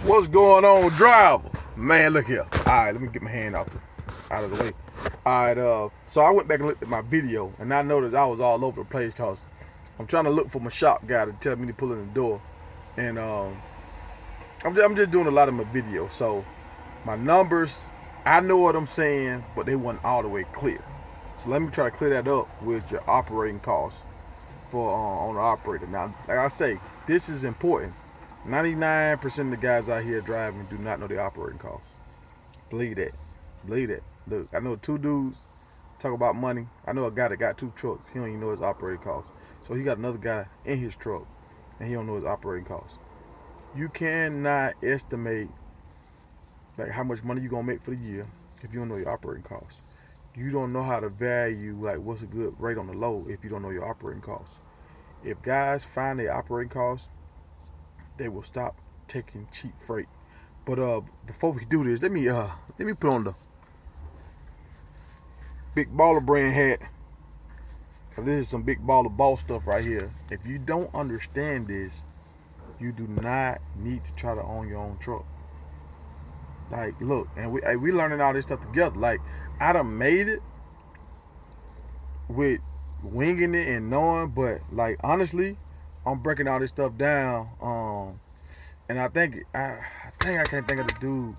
What's going on, driver? Man, look here. All right, let me get my hand out of the way. All right, so I went back and looked at my video, and I noticed I was all over the place because I'm trying to look for my shop guy to tell me to pull in the door, and I'm just doing a lot of my videos. So my numbers, I know what I'm saying, but they weren't all the way clear. So let me try to clear that up with your operating costs for on the operator. Now, like I say, this is important. 99% of the guys out here driving do not know their operating costs. Believe that. Believe that. Look, I know two dudes talk about money. I know a guy that got two trucks. He don't even know his operating costs. So he got another guy in his truck, and he don't know his operating costs. You cannot estimate like how much money you gonna make for the year if you don't know your operating costs. You don't know how to value like what's a good rate on the load if you don't know your operating costs. If guys find their operating costs, they will stop taking cheap freight. But before we do this, let me put on the Big Baller brand hat. This is some Big Baller boss stuff right here. If you don't understand this, you do not need to try to own your own truck. Like, look, and we learning all this stuff together. Like, I done made it with winging it and knowing, but like honestly, I'm breaking all this stuff down. And I think I can't think of the dude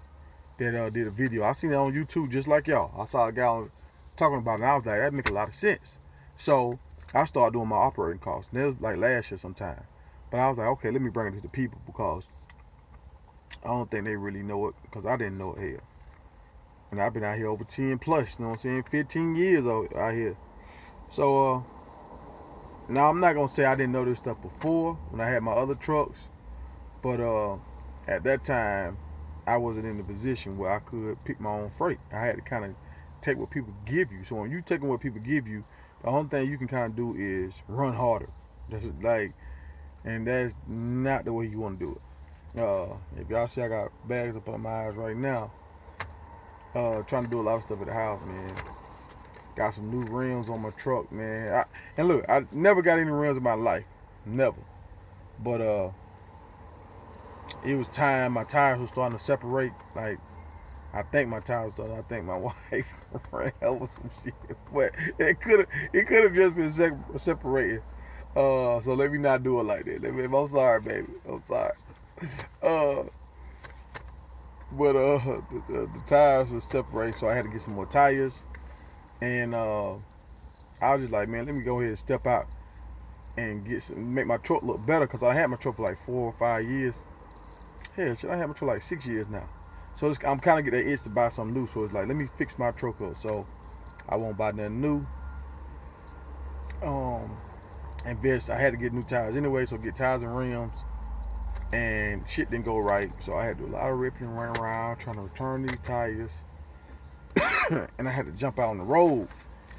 that did a video. I seen it on YouTube just like y'all. I saw a guy talking about it, and I was like, that make a lot of sense. So I started doing my operating costs. And it was like last year sometime. But I was like, okay, let me bring it to the people because I don't think they really know it because I didn't know it here. And I've been out here over 10 plus, you know what I'm saying? 15 years out here. So now I'm not gonna say I didn't know this stuff before when I had my other trucks, but at that time I wasn't in the position where I could pick my own freight. I had to kind of take what people give you. So when you taking what people give you, the only thing you can kind of do is run harder. That's like, and that's not the way you want to do it. If y'all see I got bags up on my eyes right now, trying to do a lot of stuff at the house, man. Got some new rims on my truck, man. And look, I never got any rims in my life, never. But it was time. My tires were starting to separate. Like, I think my tires started. I think my wife ran over some shit, but it could have just been separated. So let me not do it like that. I'm sorry, baby. I'm sorry. Uh, but the tires were separated, so I had to get some more tires. And I was just like, man, let me go ahead and step out and make my truck look better because I had my truck for like 4 or 5 years. Hell, shit, I had my truck like 6 years now. So I'm kind of getting that itch to buy something new. So it's like, let me fix my truck up. So I won't buy nothing new. And bitch, I had to get new tires anyway. So get tires and rims. And shit didn't go right. So I had to do a lot of ripping and running around trying to return these tires. And I had to jump out on the road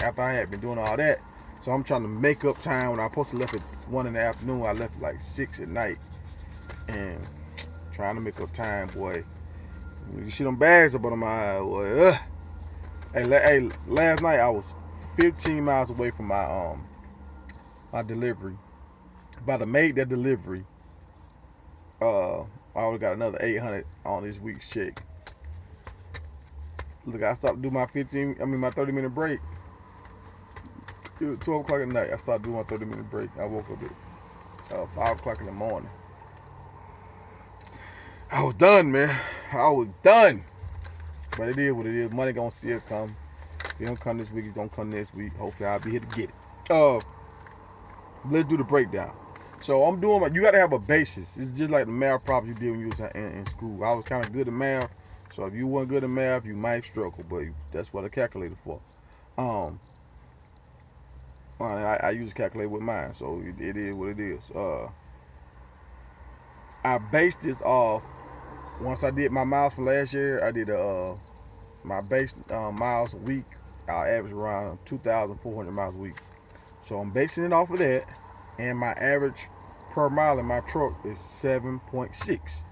after I had been doing all that. So I'm trying to make up time. When I was supposed to left at 1 in the afternoon, I left at like 6 at night. And trying to make up time, boy. You see them bags up under my eyes, boy. Hey, last night I was 15 miles away from my delivery. About to make that delivery, I already got another 800 on this week's check. Look, I stopped to do my 30-minute break. It was 12 o'clock at night. I started doing my 30-minute break. I woke up at 5 o'clock in the morning. I was done, man. I was done. But it is what it is. Money gonna still come. If it don't come this week, it's gonna come next week. Hopefully I'll be here to get it. Let's do the breakdown. So I'm doing you gotta have a basis. It's just like the math problems you did when you was in school. I was kind of good at math. So if you weren't good at math, you might struggle, but that's what a calculator for. I use a calculator with mine, so it is what it is. I based this off once I did my miles from last year. I did my base miles a week. I average around 2,400 miles a week. So I'm basing it off of that, and my average per mile in my truck is 7.6.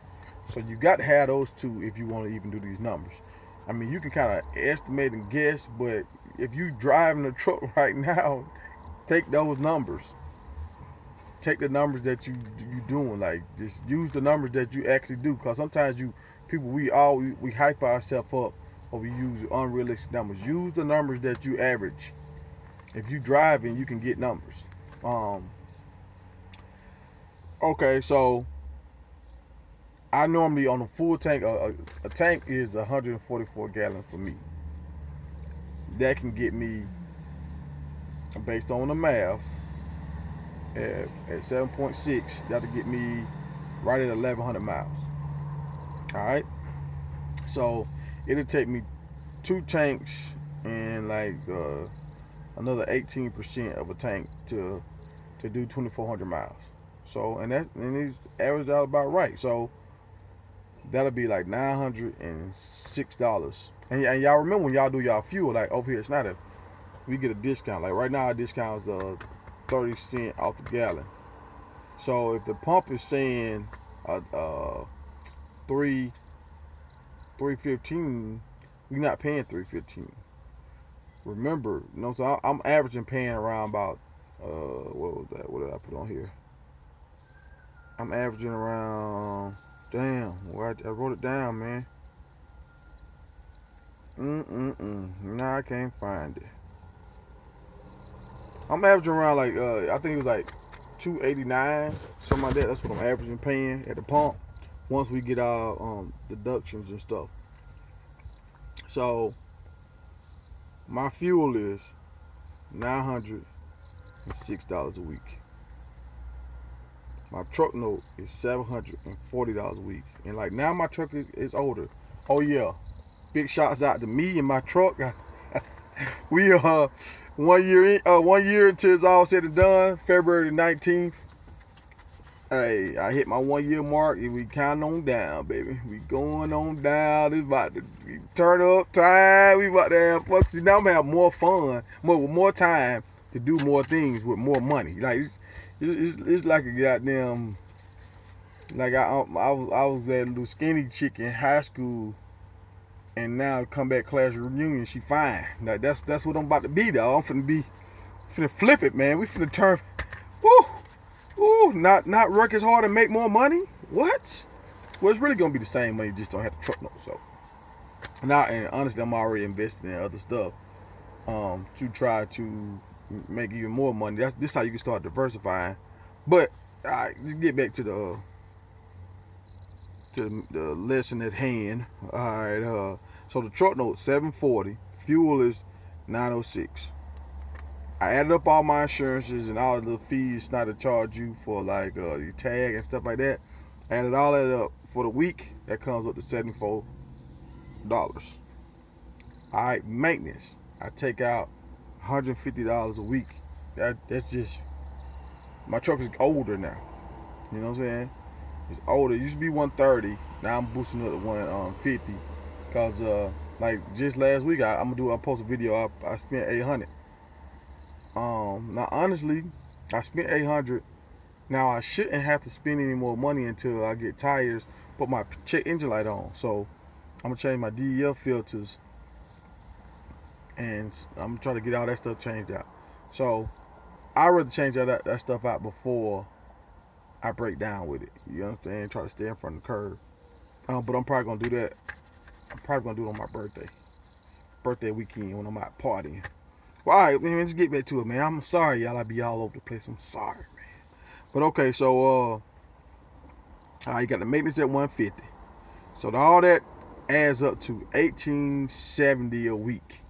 So you got to have those two if you want to even do these numbers. I mean, you can kind of estimate and guess, but if you driving a truck right now, take those numbers. take the numbers that you doing. Like just use the numbers that you actually do. Cause sometimes we hype ourselves up or we use unrealistic numbers. Use the numbers that you average. If you driving, you can get numbers. Um, okay, so I normally on a full tank, a tank is 144 gallons for me. That can get me, based on the math, at 7.6, that'll get me right at 1,100 miles. All right, so it'll take me two tanks and like another 18% of a tank to do 2,400 miles. So and it's averaged out about right. So that'll be like $906. And y'all remember when y'all do y'all fuel, like over here at Snyder, we get a discount. Like right now, our discount is 30 cents off the gallon. So if the pump is saying three 315, we're not paying 315. Remember, you know, so I'm averaging paying around about what was that? What did I put on here? I'm averaging around. Damn, well, I wrote it down, man. Nah, I can't find it. I'm averaging around like I think it was like 289, something like that. That's what I'm averaging paying at the pump once we get our deductions and stuff. So my fuel is $906 a week. My truck note is $740 a week. And like now my truck is older. Oh yeah. Big shots out to me and my truck. We 1 year until it's all said and done, February the 19th. Hey, I hit my 1 year mark and we counting on down, baby. We going on down. It's about to turn up time. We about to have fun. See, now I'm gonna have more fun, more time to do more things with more money. Like it's like a goddamn. Like I was that little skinny chick in high school, and now come back class reunion. She fine. Like that's what I'm about to be though. I'm finna flip it, man. We finna turn. Woo. Ooh, not work as hard and make more money? What? Well, it's really gonna be the same money, just don't have the truck note. So, and honestly, I'm already investing in other stuff to try to make even more money. This how you can start diversifying. But let's get back to the lesson at hand. All right, so the truck note 740, fuel is 906. I added up all my insurances and all the fees not to charge you for like your tag and stuff like that. I added all that up for the week. That comes up to $74. All right, maintenance. I take out $150 a week. That's just, my truck is older now. You know what I'm saying? It's older. It used to be 130. Now I'm boosting it to 150. Cause like just last week I'm post a video. I spent 800. Now honestly, I spent 800. Now I shouldn't have to spend any more money until I get tires, put my check engine light on. So I'm gonna change my DEF filters, and I'm gonna try to get all that stuff changed out. So I'd rather change that stuff out before I break down with it. You understand? Try to stay in front of the curve. But I'm probably gonna do that. I'm probably gonna do it on my birthday weekend when I'm out partying. Well, all right, man, let's get back to it, man. I'm sorry, y'all. I be all over the place. I'm sorry, man. But okay, so all right, you got the maintenance at 150. So all that adds up to $1,870 a week.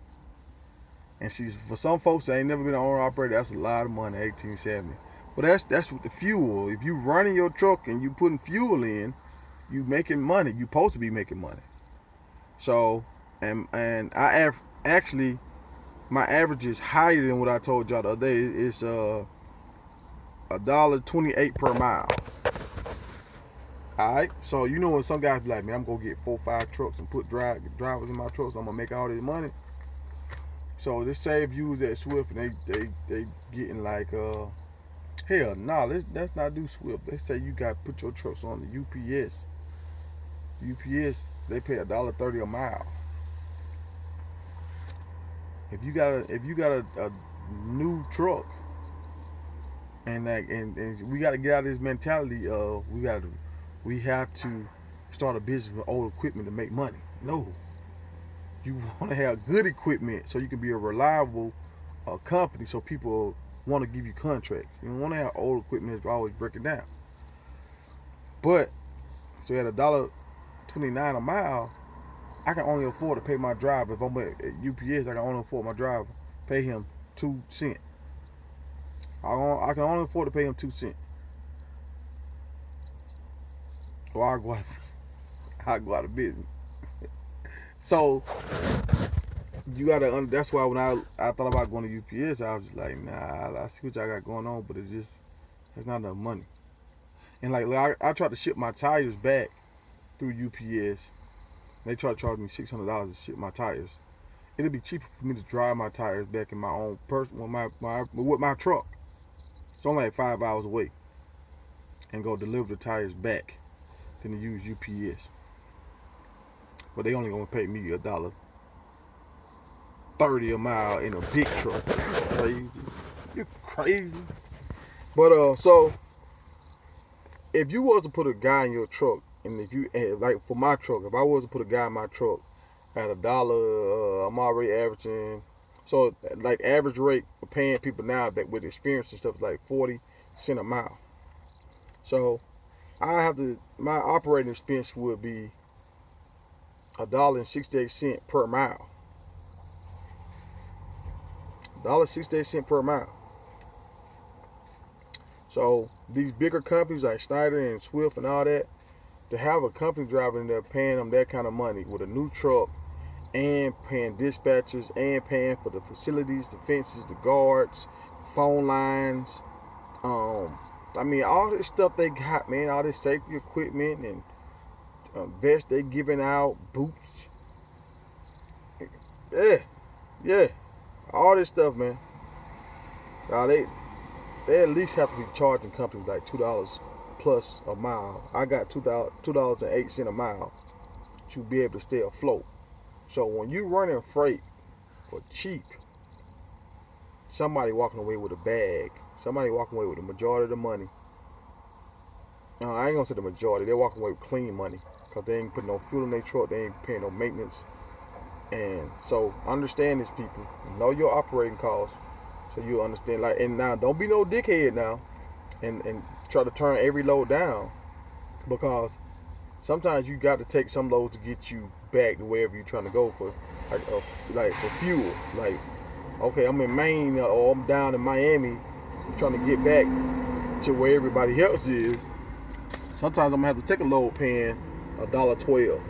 And see, for some folks that ain't never been an owner operator, that's a lot of money, $1,870. But that's with the fuel. If you running your truck and you putting fuel in, you making money. You supposed to be making money. So, and I actually. My average is higher than what I told y'all the other day. It's $1.28 per mile. Alright, so you know when some guys be like, man, I'm gonna get 4 or 5 trucks and put drivers in my trucks, I'm gonna make all this money. So let's say if you was at Swift and they getting like hell nah, let's not do Swift. They say you got to put your trucks on the UPS. UPS, they pay $1.30 a mile. If you got a new truck And we got to get out of this mentality of we have to start a business with old equipment to make money. No, you want to have good equipment so you can be a reliable company, so people want to give you contracts. You don't want to have old equipment that's always breaking down. But so at $1.29 a mile, I can only afford to pay my driver. If I'm at UPS, I can only afford my driver pay him 2 cents. I can only afford to pay him 2 cents. Or I go out of business. So you gotta. That's why when I thought about going to UPS, I was just like, nah. I see what y'all got going on, but it's not enough money. And like I tried to ship my tires back through UPS. They tried to charge me $600 to ship my tires. It'd be cheaper for me to drive my tires back in my own with my truck. It's only like 5 hours away, and go deliver the tires back than to use UPS. But they only gonna pay me $1.30 a mile in a big truck. Crazy, you crazy. But so if you was to put a guy in your truck, and if you like for my truck, if I was to put a guy in my truck at $1, I'm already averaging. So like average rate for paying people now that with experience and stuff is like 40 cents a mile. So my operating expense would be $1.68 per mile. $1.68 per mile. So these bigger companies like Schneider and Swift and all that, to have a company driver in there paying them that kind of money with a new truck, and paying dispatchers, and paying for the facilities, the fences, the guards, phone lines, I mean all this stuff they got, man, all this safety equipment and vests they giving out, boots, yeah, all this stuff, man. Now they at least have to be charging companies like $2 plus a mile. I got $2.08 a mile to be able to stay afloat. So when you running freight for cheap, somebody walking away with a bag, somebody walking away with the majority of the money. I ain't gonna say the majority. They're walking away with clean money because they ain't putting no fuel in their truck. They ain't paying no maintenance. And so understand this, people. Know your operating costs, so you understand. Like, and now don't be no dickhead now, and try to turn every load down, because sometimes you got to take some loads to get you back to wherever you're trying to go for, like for fuel. Like, okay, I'm in Maine or I'm down in Miami, I'm trying to get back to where everybody else is. Sometimes I'm gonna have to take a load paying $1.12,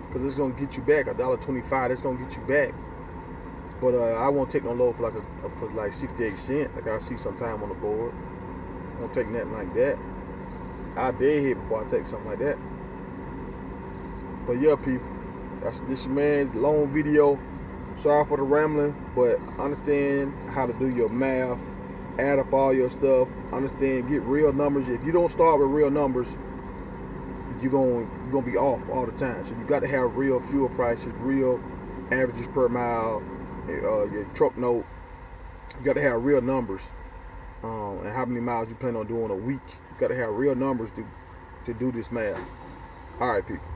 because it's gonna get you back $1.25. It's gonna get you back. But I won't take no load for like 68 cents, like I see sometime on the board. I won't take nothing like that. I'll dead hit before I take something like that. But yeah, people, this your man's long video. Sorry for the rambling, but understand how to do your math, add up all your stuff, understand, get real numbers. If you don't start with real numbers, you're gonna be off all the time. So you got to have real fuel prices, real averages per mile, your truck note. You got to have real numbers, and how many miles you plan on doing a week. You got to have real numbers to do this math. All right, people.